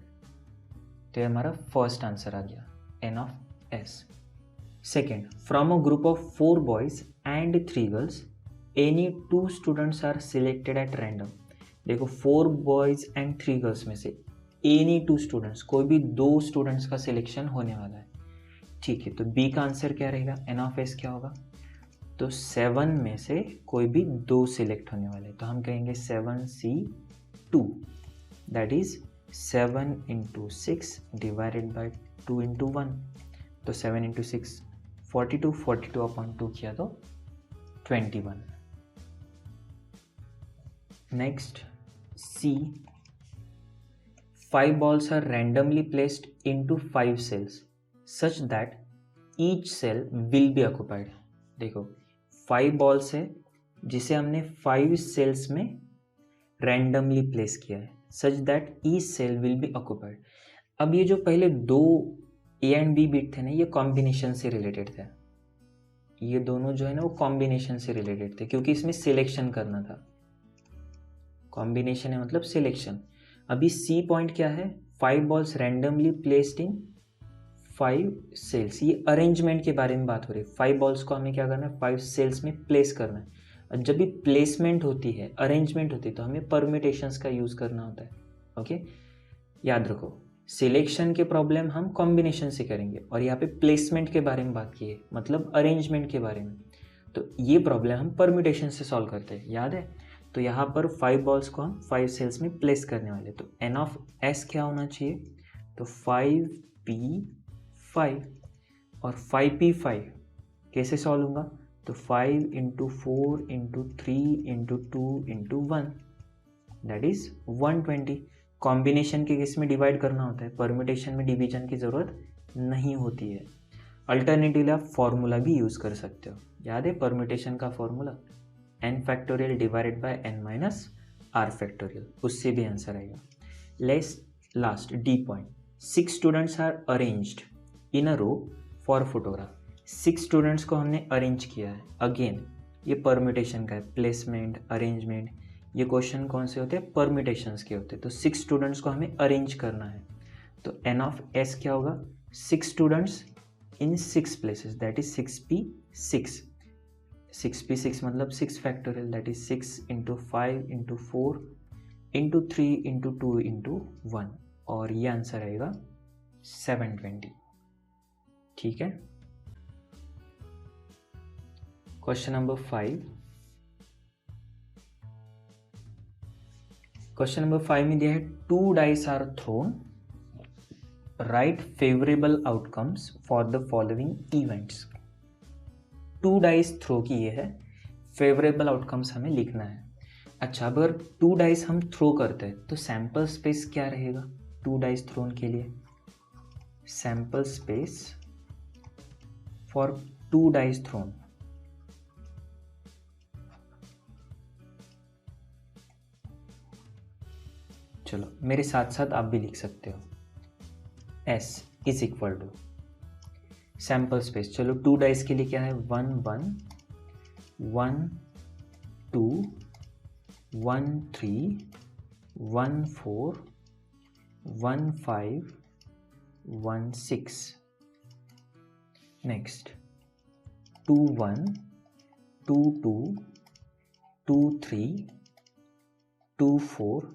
तो ये हमारा फर्स्ट आंसर आ गया, n of s। Second, from a group of 4 boys and 3 girls, any 2 students are selected at random. देखो 4 बॉयज एंड 3 गर्ल्स में से एनी 2 स्टूडेंट्स, कोई भी 2 स्टूडेंट्स का सिलेक्शन होने वाला है। ठीक है, तो बी का आंसर क्या रहेगा, n of s क्या होगा, तो 7 में से कोई भी 2 सिलेक्ट होने वाले, तो हम कहेंगे 7C2, that is 7 into 6 divided by 2 into 1, तो 7 इंटू 6 42, 42/2 किया तो 21। Next C, 5 balls are randomly placed into 5 cells such that each cell will be occupied। देखो 5 balls है जिसे हमने 5 cells में randomly place किया है, such that each cell will be occupied। अब ये जो पहले 2 A and B बिट थे ना, ये कॉम्बिनेशन से रिलेटेड थे, ये दोनों जो है ना वो कॉम्बिनेशन से रिलेटेड थे, क्योंकि इसमें सिलेक्शन करना था। कॉम्बिनेशन है मतलब सिलेक्शन। अभी C पॉइंट क्या है, 5 balls randomly placed in 5 cells, ये अरेंजमेंट के बारे में बात हो रही है। 5 balls को हमें क्या करना है, 5 cells में प्लेस करना है। और जब भी प्लेसमेंट होती है, अरेंजमेंट होती है, तो हमें परम्यूटेशंस का यूज़ करना होता है। ओके, याद रखो, सिलेक्शन के प्रॉब्लम हम कॉम्बिनेशन से करेंगे, और यहाँ पे प्लेसमेंट के बारे में बात की है, मतलब अरेंजमेंट के बारे में, तो ये प्रॉब्लम हम परम्यूटेशन से सॉल्व करते हैं, याद है। तो यहाँ पर 5 balls को हम 5 cells में प्लेस करने वाले, तो n of s क्या होना चाहिए, तो 5p5, और 5p5 कैसे सॉल्व होगा, तो 5 into 4 into 3 into 2 into 1 that is 120। Combination के केस में डिवाइड करना होता है, परम्यूटेशन में डिवीजन की ज़रूरत नहीं होती है। अल्टरनेटिवली आप फॉर्मूला भी यूज़ कर सकते हो, याद है परम्यूटेशन का formula, n factorial divided by n minus r factorial, उससे भी आंसर आएगा। Last D point, 6 students are arranged in a row for photograph. 6 students को हमने अरेंज किया है, अगेन ये परम्यूटेशन का है, प्लेसमेंट अरेंजमेंट, ये क्वेश्चन कौन से होते हैं, परम्यूटेशंस के होते हैं। तो 6 स्टूडेंट्स को हमें अरेंज करना है, तो n of s क्या होगा, 6 students in 6 places that is 6p6। 6p6 मतलब 6 factorial, that is 6 into 5 into 4 into 3 into 2 into 1, और ये आंसर आएगा 720। ठीक है। Question number 5। क्वेश्चन नंबर 5 में दिया है 2 dice are thrown, write favourable outcomes for the following events. 2 dice throw किए है, फेवरेबल आउटकम्स हमें लिखना है। अच्छा, अगर 2 डाइस हम थ्रो करते हैं तो सैंपल स्पेस क्या रहेगा 2 डाइस थ्रोन के लिए? Sample space for 2 dice thrown, चलो मेरे साथ साथ आप भी लिख सकते हो। S is equal to sample space, चलो 2 डाइस के लिए क्या है 1 1 1 2 1 3 1 4 1 5 1 6, next 2 1 2 2 2 3 2 4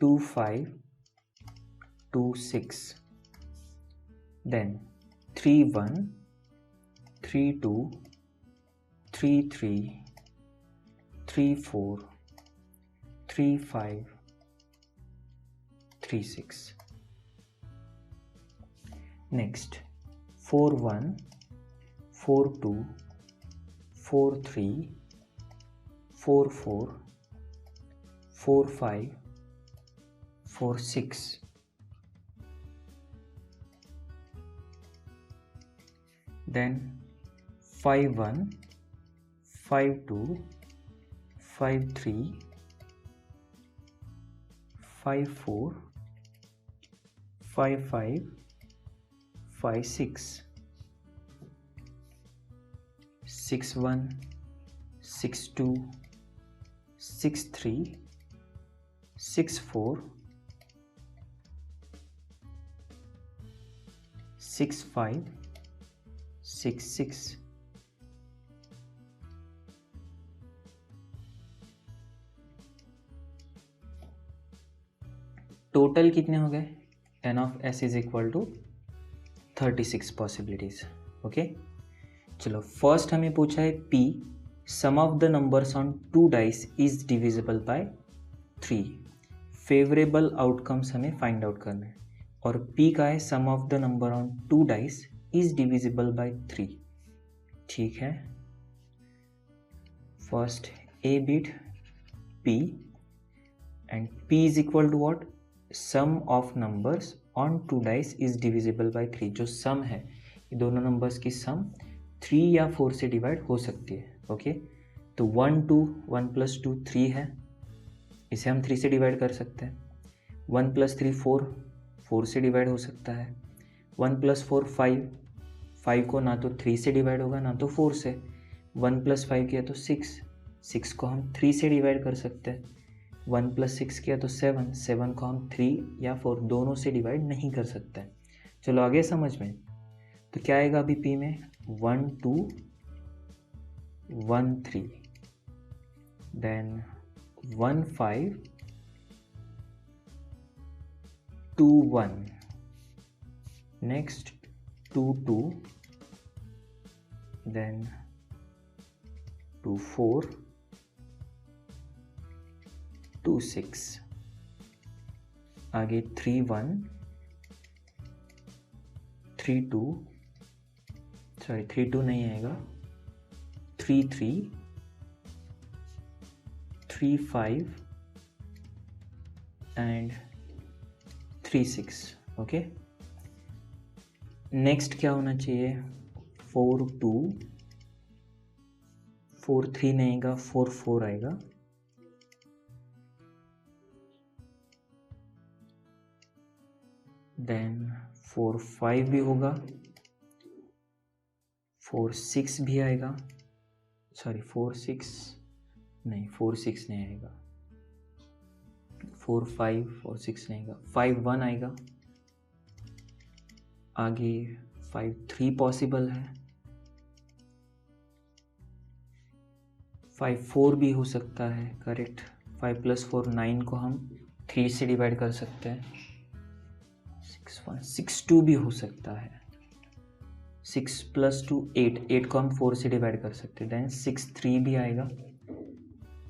2 5 2 6, then 3 1 3 2 3 3 3 4 3 5 3 6, next 4 1 4 2 4 3 4 4 4 5 4 6, then 5 1 5 2 5 3 5 4 5 5 5 6 6 1 6 2 6 3 6 4 6 5 6 6, total कितने हो गए? n of s is equal to 36 possibilities. Okay, चलो फर्स्ट हमें पूछा है p sum of the numbers on 2 dice is divisible by 3। Favourable outcomes हमें फाइंड आउट करना है, और p का है sum of the number on 2 dice is divisible by 3। ठीक है, first a bit p and p is equal to what? Sum of numbers on 2 dice is divisible by 3। जो सम है ये दोनों नंबर्स की सम 3 या 4 से डिवाइड हो सकती है। ओके, तो 1 2 1 + 2 3 है, इसे हम 3 से डिवाइड कर सकते हैं। 1 + 3 4, 4 से डिवाइड हो सकता है। 1 + 4 5, 5 को ना तो 3 से डिवाइड होगा ना तो 4 से। 1 + 5 किया तो 6, 6 को हम 3 से डिवाइड कर सकते हैं। 1 + 6 किया तो 7, 7 को हम 3 या 4 दोनों से डिवाइड नहीं कर सकते हैं। चलो आगे समझ में, तो क्या आएगा अभी p में? 1 2 1 3, देन 1 5 2 1, नेक्स्ट 2 2, देन 2 4 2 6, आगे 3 1 3 2, सॉरी 3 2 नहीं आएगा, 3 3 3 5 एंड 3 6। ओके, नेक्स्ट क्या होना चाहिए? 4 2 4 3 नहीं आएगा, 4 4 आएगा, देन 4 5 भी होगा, 4 6 भी आएगा, सॉरी 4 6 नहीं, 4 6 नहीं आएगा, 4 5 4 6 नहीं आएगा, 5 1 आएगा, आगे 5 3 पॉसिबल है, 5 4 भी हो सकता है, करेक्ट। 5 + 4 9 को हम 3 से डिवाइड कर सकते हैं। 6 1 6 2 भी हो सकता है। 6 + 2 8, 8 को हम 4 से डिवाइड कर सकते हैं। देन 6 3 भी आएगा।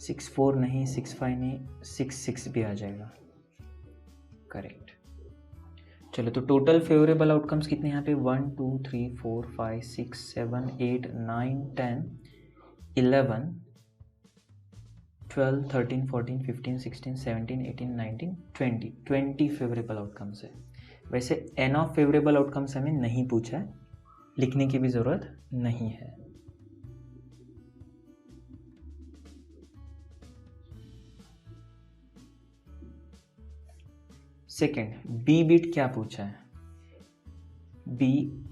6 4 नहीं, 6 5 नहीं, 6 6 भी आ जाएगा, करेक्ट। चलो, तो टोटल फेवरेबल आउटकम्स कितने यहाँ पे? 1 2 3 4 5 6 7 8 9 10 11 12 13 14 15 16 17 18 19 20 20 फेवरेबल आउटकम्स है। वैसे एन ऑफ फेवरेबल आउटकम्स हमें नहीं पूछा है, लिखने की भी ज़रूरत नहीं है। सेकेंड, बी बिट क्या पूछा है? B,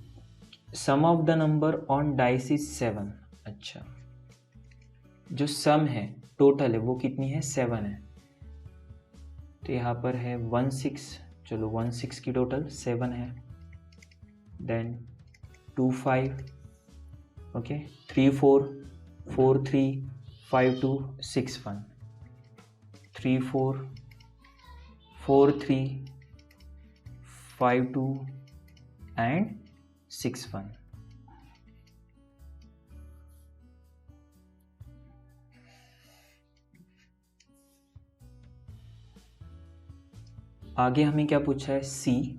sum of the number on dice is 7। अच्छा, जो सम है, टोटल है, वो कितनी है? 7 है। तो यहाँ पर है 1 6, चलो 1 6 की टोटल 7 है। Then 2 5, okay, 3 4 4 3 5 2 6 1, 3 4 4 3 5 2 and 6 1। आगे हमें क्या पूछा है? C,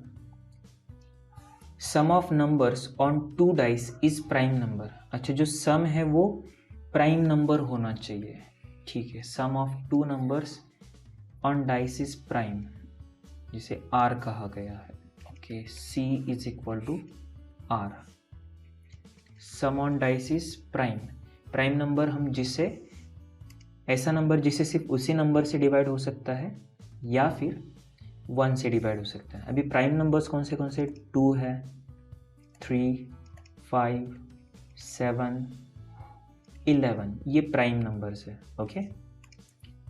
sum of numbers on 2 dice is prime number. अच्छा, जो सम है वो प्राइम नंबर होना चाहिए, ठीक है। Sum of 2 numbers on dice is prime, जिसे आर कहा गया है, okay. C is equal to R. Sum on dice is prime. Prime number हम जिसे, ऐसा नंबर जिसे सिर्फ उसी नंबर से डिवाइड हो सकता है या फिर 1 से डिवाइड हो सकता है। अभी प्राइम नंबर्स कौन से? 2 है, 3 5 7 11, ये प्राइम नंबर्स है, ओके।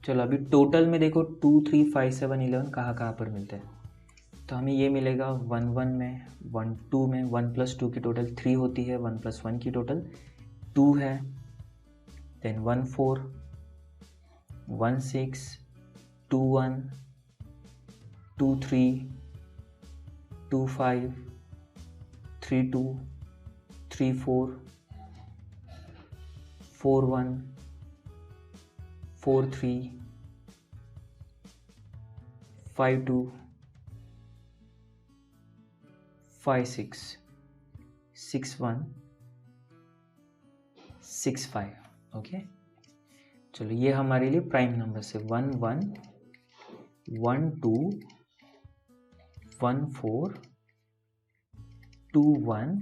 चलो, अभी टोटल में देखो 2 3 5 7 11 कहाँ पर मिलते हैं? तो हमें ये मिलेगा 1 1 में, 1 2 में। 1 + 2 की टोटल 3 होती है, 1 + 1 की टोटल 2 है। Then 1 4 1 6 2 1 2 3 2 5 3 2 3 4 4 1 4 3 5 2 5 6 6 1 6 5, okay. चलो, ये हमारे लिए प्राइम नंबर से 1 1 1 2 1 4 2 1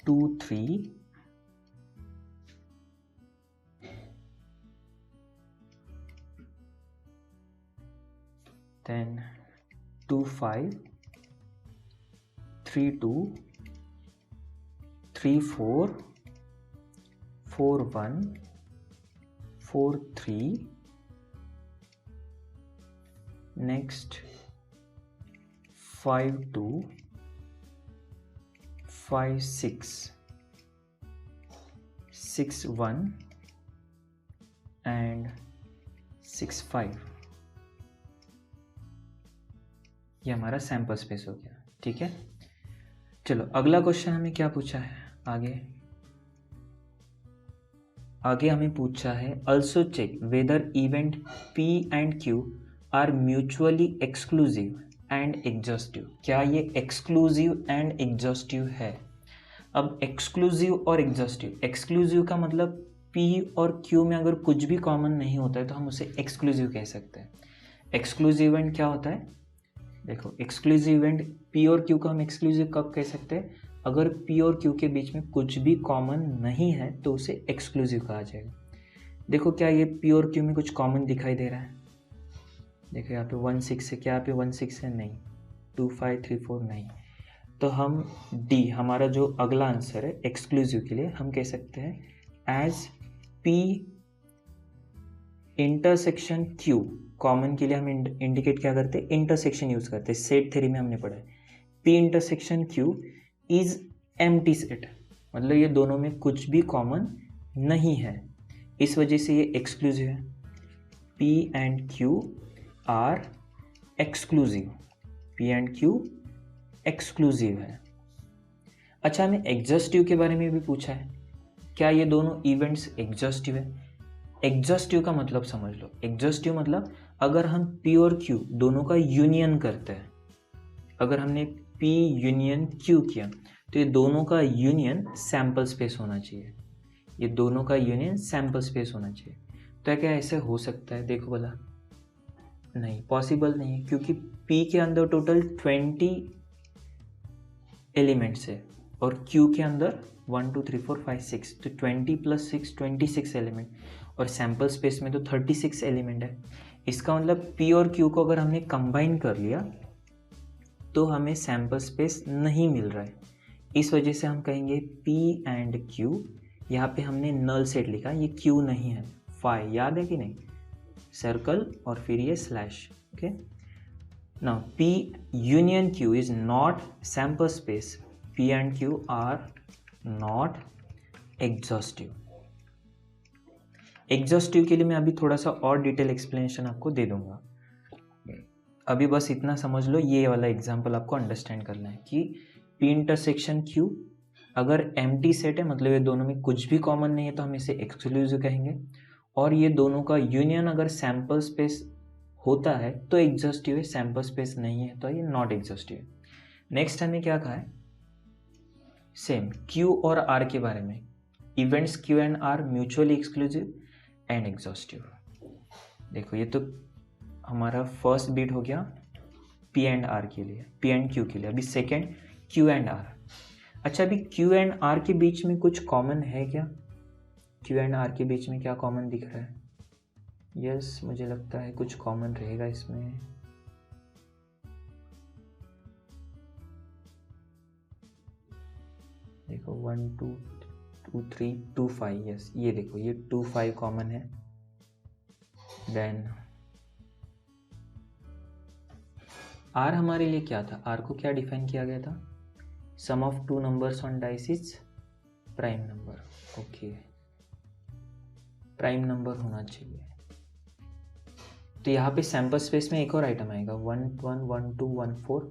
2 3 then 2 5 3 2 3 4 4 1 4 3, next 5 2 5 6 6 1 and 6 5। ये हमारा सैंपल स्पेस हो गया, ठीक है। चलो, अगला क्वेश्चन हमें क्या पूछा है? आगे हमें पूछा है, also check whether event P and Q are mutually exclusive and exhaustive. क्या ये एक्सक्लूसिव एंड एग्जॉस्टिव है? अब एक्सक्लूसिव और एग्जॉस्टिव, एक्सक्लूसिव का मतलब P और Q में अगर कुछ भी कॉमन नहीं होता है तो हम उसे एक्सक्लूसिव कह सकते हैं। एक्सक्लूसिव इवेंट क्या होता है? देखो, एक्सक्लूसिव इवेंट P और Q को हम एक्सक्लूसिव कब कह सकते हैं? अगर P और Q के बीच में कुछ भी कॉमन नहीं है तो उसे एक्सक्लूसिव कहा जाएगा। देखो, क्या ये P और Q में कुछ कॉमन दिखाई दे रहा है? देखो, यहाँ पे 1 6 है, क्या यहाँ पे 1 6 है? नहीं। 2 5 3 4 नहीं। तो हम D, हमारा जो अगला आंसर है एक्सक्लूसिव के लिए, हम कह सकते हैं as P intersection Q। Common के लिए हम इंडिकेट क्या करते हैं? इंटरसेक्शन यूज करते हैं। सेट थ्योरी में हमने पढ़ा है P intersection Q is empty set, मतलब ये दोनों में कुछ भी कॉमन नहीं है, इस वजह से ये एक्सक्लूसिव है। P and Q are exclusive, P and Q exclusive है। अच्छा, हमें एग्जॉस्टिव के बारे में भी पूछा है, क्या ये दोनों इवेंट्स एग्जॉस्टिव है? एग्जॉस्टिव का मतलब समझ लो, एग्जॉस्टिव मतलब अगर हम P और Q दोनों का यूनियन करते हैं, अगर हमने P यूनियन Q किया तो ये दोनों का यूनियन सैंपल स्पेस होना चाहिए, ये दोनों का यूनियन सैंपल स्पेस होना चाहिए। तो क्या ऐसे हो सकता है? देखो भला, नहीं, पॉसिबल नहीं है, क्योंकि P के अंदर टोटल 20 एलिमेंट्स है और Q के अंदर 1 2 3 4 5 6, तो 20 + 6 26 एलिमेंट, और सैंपल स्पेस में तो 36 एलिमेंट है। इसका मतलब P और Q को अगर हमने कंबाइन कर लिया तो हमें सैंपल स्पेस नहीं मिल रहा है। इस वजह से हम कहेंगे P एंड Q, यहाँ पे हमने नल सेट लिखा, ये Q नहीं है, फाई, याद है कि नहीं? सर्कल और फिर ये slash, okay. Now P union Q is not sample space, P and Q are not exhaustive. Exhaustive के लिए मैं अभी थोड़ा सा और डिटेल एक्सप्लेनेशन आपको दे दूंगा, अभी बस इतना समझ लो, ये वाला एग्जांपल आपको अंडरस्टैंड करना है कि P इंटरसेक्शन Q अगर एम्प्टी सेट है, मतलब ये दोनों में कुछ भी कॉमन नहीं है, तो हम इसे एक्सक्लूसिव कहेंगे, और ये दोनों का यूनियन अगर सैंपल स्पेस होता है तो एग्जॉस्टिव है, सैंपल स्पेस नहीं है तो ये नॉट एग्जॉस्टिव है। नेक्स्ट हमें क्या कहा है? सेम Q और R के बारे में, events Q and R mutually exclusive and exhaustive. देखो, ये तो हमारा फर्स्ट बीट हो गया P एंड R के लिए, P एंड Q के लिए। अभी सेकेंड Q एंड R। अच्छा, अभी Q एंड R के बीच में कुछ कॉमन है क्या? Q एंड R के बीच में क्या कॉमन दिख रहा है? यस, मुझे लगता है कुछ कॉमन रहेगा इसमें। देखो 1 2 2 3 2 5, यस, ये देखो, ये 2 5 कॉमन है। देन R हमारे लिए क्या था? R को क्या डिफाइन किया गया था? Sum of two numbers on dice is prime number, okay, prime number होना चाहिए। तो यहाँ पे सैंपल स्पेस में एक और आइटम आएगा, 1 1 1 2 1 4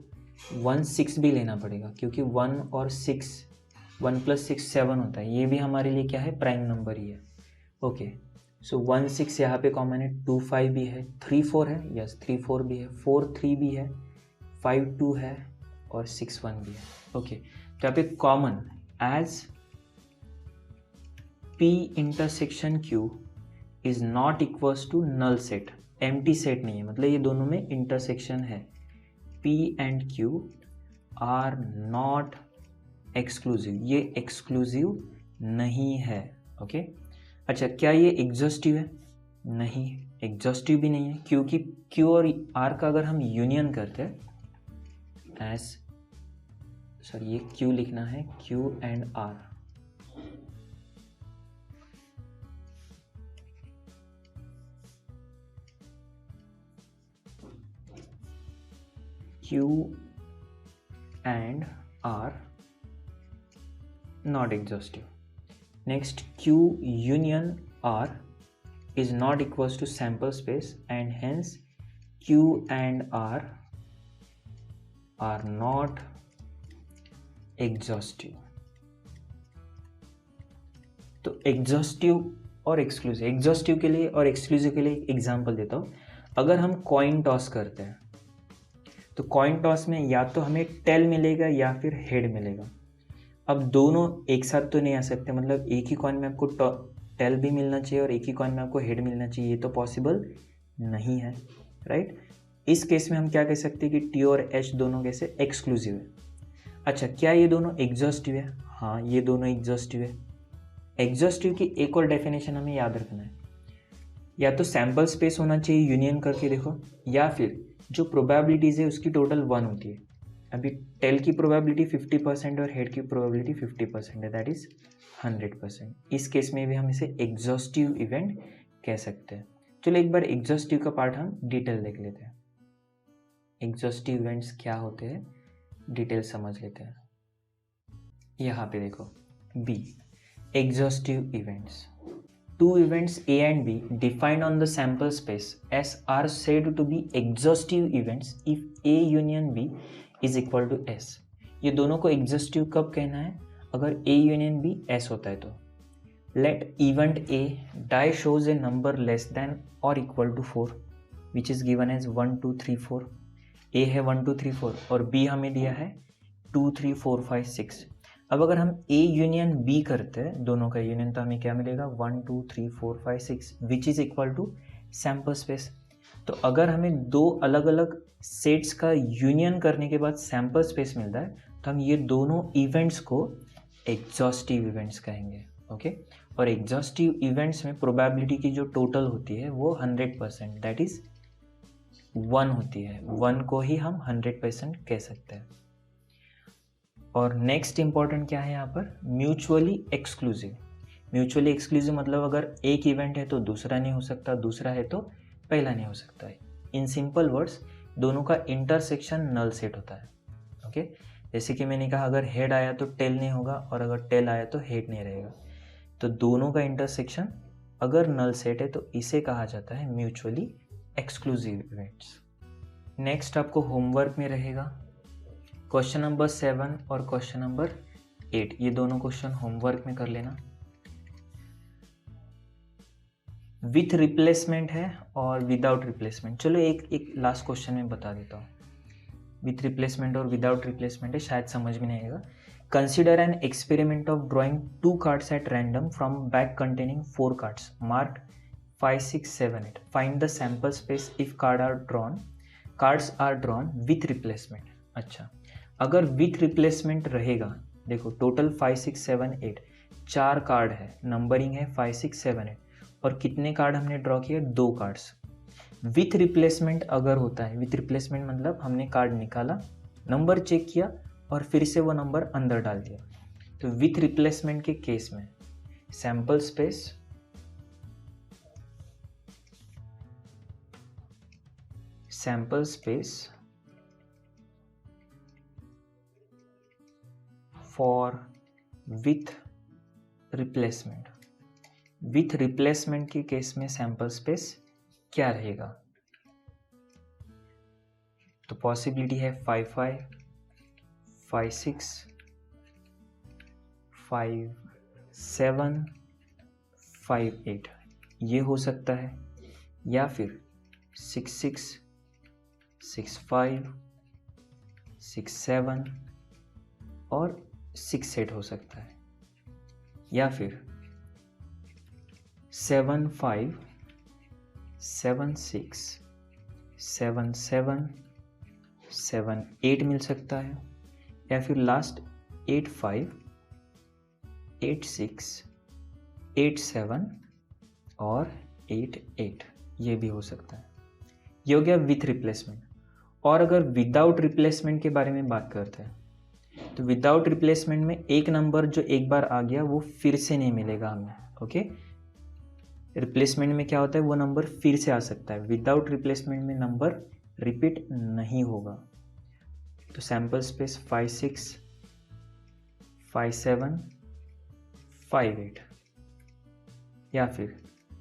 1 6 भी लेना पड़ेगा, क्योंकि 1 और 6, 1 + 6 7 होता है, ये भी हमारे लिए क्या है? प्राइम नंबर ही है, ओके। सो 1 6 यहाँ पे कॉमन है, 2 5 भी है, 3 4 है, यस 3 4 भी है, 4 3 भी है, 5 2 है और 6 1 भी है, ओके। तो यहाँ पे common as P intersection Q is not equals to null set, empty set नहीं है, मतलब ये दोनों में इंटरसेक्शन है। P and Q are not exclusive, ये एक्सक्लूसिव नहीं है, ओके। अच्छा, क्या ये एग्जॉस्टिव है? नहीं, एग्जॉस्टिव भी नहीं है, क्योंकि Q और R का अगर हम यूनियन करते हैं एज, सॉरी ये Q लिखना है, Q and R, Q and R not exhaustive. Next, Q union R is not equals to sample space, and hence Q and R are not exhaustive. तो exhaustive और exclusive, exhaustive के लिए और exclusive के लिए एक एग्जांपल देता हूँ। अगर हम कॉइन टॉस करते हैं तो कॉइन टॉस में या तो हमें टेल मिलेगा या फिर हेड मिलेगा। अब दोनों एक साथ तो नहीं आ सकते, मतलब एक ही कॉइन में आपको टेल भी मिलना चाहिए और एक ही कॉइन में आपको हेड मिलना चाहिए, ये तो पॉसिबल नहीं है, राइट। इस केस में हम क्या कह सकते हैं कि टी और एच दोनों कैसे एक्सक्लूसिव है। अच्छा, क्या ये दोनों एग्जॉस्टिव है? हाँ, ये दोनों एग्जॉस्टिव है। एग्जॉस्टिव की एक और डेफिनेशन हमें याद रखना है, या तो सैंपल स्पेस होना चाहिए यूनियन करके देखो, या फिर जो प्रोबेबिलिटीज़ है उसकी टोटल 1 होती है। अभी टेल की प्रोबेबिलिटी 50% और हेड की प्रोबेबिलिटी 50% है, दैट इज 100%। इस केस में भी हम इसे एग्जॉस्टिव इवेंट कह सकते हैं। चलो एक बार एग्जॉस्टिव का पार्ट हम डिटेल देख लेते हैं, एग्जॉस्टिव इवेंट्स क्या होते हैं डिटेल समझ लेते हैं। यहाँ पे देखो, B exhaustive events. Two events A and B defined on the sample space S are said to be exhaustive events if A union B is equal to S. ये दोनों को exhaustive कब कहना है? अगर A union B S होता है तो. Let event A die shows a number less than or equal to 4 which is given as 1 2 3 4. A है 1 2 3 4 और B हमें दिया है 2 3 4 5 6. अब अगर हम A यूनियन B करते हैं, दोनों का यूनियन, तो हमें क्या मिलेगा 1 2 3 4 5 6 which is equal to sample space. तो अगर हमें दो अलग अलग सेट्स का यूनियन करने के बाद सैम्पल स्पेस मिलता है तो हम ये दोनों इवेंट्स को एग्जॉस्टिव इवेंट्स कहेंगे. ओके और एग्जॉस्टिव इवेंट्स में प्रोबेबिलिटी की जो टोटल होती है वो 100%, दैट इज 1 होती है. 1 को ही हम 100% कह सकते हैं. और नेक्स्ट इंपॉर्टेंट क्या है यहाँ पर, म्यूचुअली एक्सक्लूसिव. म्यूचुअली एक्सक्लूसिव मतलब अगर एक इवेंट है तो दूसरा नहीं हो सकता, दूसरा है तो पहला नहीं हो सकता है. इन सिंपल वर्ड्स दोनों का इंटरसेक्शन नल सेट होता है. ओके जैसे कि मैंने कहा अगर हेड आया तो टेल नहीं होगा और अगर टेल आया तो हेड नहीं रहेगा. तो दोनों का इंटरसेक्शन अगर नल सेट है तो इसे कहा जाता है म्यूचुअली एक्सक्लूसिव इवेंट्स. नेक्स्ट आपको होमवर्क में रहेगा क्वेश्चन नंबर 7 और क्वेश्चन नंबर 8. ये दोनों क्वेश्चन होमवर्क में कर लेना. विथ रिप्लेसमेंट है और विदाउट रिप्लेसमेंट. चलो एक लास्ट क्वेश्चन में बता देता हूँ. विथ रिप्लेसमेंट और विदाउट रिप्लेसमेंट है, शायद समझ में नहीं आएगा. Consider an experiment of drawing 2 cards at random from bag containing 4 cards marked 5 6 7 8. Find the sample space if cards are drawn with replacement. अच्छा अगर विथ रिप्लेसमेंट रहेगा, देखो टोटल 5 6 7 8 4 कार्ड है, नंबरिंग है 5 6 7 8 और कितने कार्ड हमने ड्रॉ किए 2 कार्ड्स. विथ रिप्लेसमेंट अगर होता है, विथ रिप्लेसमेंट मतलब हमने कार्ड निकाला, नंबर चेक किया और फिर से वो नंबर अंदर डाल दिया. तो विथ रिप्लेसमेंट के केस में sample space for with replacement के केस में सैंपल स्पेस क्या रहेगा. तो पॉसिबिलिटी है 5 5 5 6 5 7 5 8 ये हो सकता है, या फिर 6 6 6 5 6 7 और 6 8 हो सकता है, या फिर 7 5 7 6 7 7 7 8 मिल सकता है, या फिर लास्ट 8 5 8 6 8 7 और 8 8 ये भी हो सकता है. ये हो गया विथ रिप्लेसमेंट. और अगर विदाउट रिप्लेसमेंट के बारे में बात करते हैं तो विदाउट रिप्लेसमेंट में एक नंबर जो एक बार आ गया वो फिर से नहीं मिलेगा हमें. ओके रिप्लेसमेंट में क्या होता है, वो नंबर फिर से आ सकता है. विदाउट रिप्लेसमेंट में नंबर रिपीट नहीं होगा. तो सैंपल स्पेस 5 6 5 7 5 8 या फिर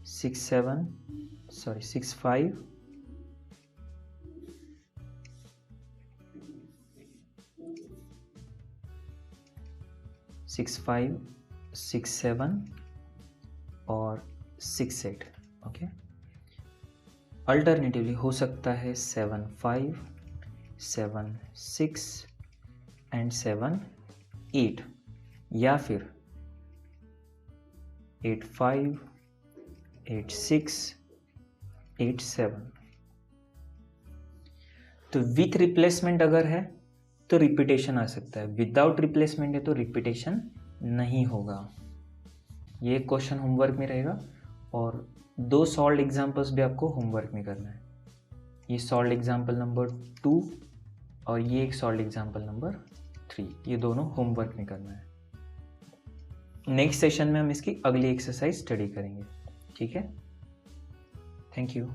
6 5 6 5 6 7 और 6 8. ओके अल्टरनेटिवली हो सकता है 7 5 7 6 एंड 7 8 या फिर 8 5 8 6 8 7. तो विथ रिप्लेसमेंट अगर है तो रिपीटेशन आ सकता है, विदाउट रिप्लेसमेंट है तो रिपीटेशन नहीं होगा. ये क्वेश्चन होमवर्क में रहेगा और 2 सॉल्व्ड एग्जांपल्स भी आपको होमवर्क में करना है. ये सॉल्व्ड एग्जांपल नंबर 2 और ये एक सॉल्व्ड एग्जांपल नंबर 3, ये दोनों होमवर्क में करना है. नेक्स्ट सेशन में हम इसकी अगली एक्सरसाइज स्टडी करेंगे. ठीक है, थैंक यू.